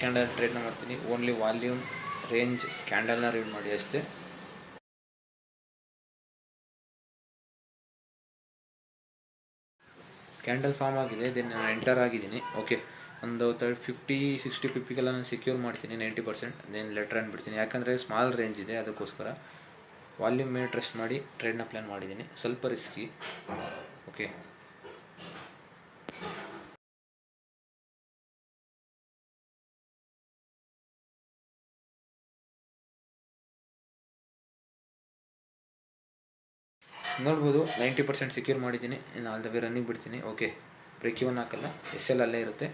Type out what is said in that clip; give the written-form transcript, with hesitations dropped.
Candle ಟ್ರೇಡ್ನ ಮಾಡ್ತೀನಿ. Only volume range ಕ್ಯಾಂಡಲ್ನ read ಮಾಡಿ ಅಷ್ಟೇ. ಕ್ಯಾಂಡಲ್ ಫಾರ್ಮ್ ಆಗಿದೆ, ದೆನ್ ನಾನು ಎಂಟರ್ ಆಗಿದ್ದೀನಿ. ಓಕೆ, ಒಂದು 50-60 ಪಿಪ್ಪಿಗೆಲ್ಲ ನಾನು ಸೆಕ್ಯೂರ್ ಮಾಡ್ತೀನಿ 90%. ದೆನ್ ಲೆಟ್ರ್ ಅಂದ್ಬಿಡ್ತೀನಿ, ಯಾಕಂದರೆ ಸ್ಮಾಲ್ ರೇಂಜ್ ಇದೆ ಅದಕ್ಕೋಸ್ಕರ. ವಾಲ್ಯೂಮ್ ಮೇಲೆ ಟ್ರಸ್ಟ್ ಮಾಡಿ ಟ್ರೇಡ್ನ ಪ್ಲ್ಯಾನ್ ಮಾಡಿದ್ದೀನಿ, ಸ್ವಲ್ಪ ರಿಸ್ಕಿ. ಓಕೆ, ನೋಡ್ಬೋದು 90% ಸೆಕ್ಯೂರ್ ಮಾಡಿದ್ದೀನಿ. ಇನ್ನು ಆಲ್ ದ ವೇ ರನ್ನಿಂಗ್ ಬಿಡ್ತೀನಿ. ಓಕೆ, ಬ್ರೇಕ್ ಇವನ್ ಹಾಕಲ್ಲ, SL ಅಲ್ಲೇ ಇರುತ್ತೆ.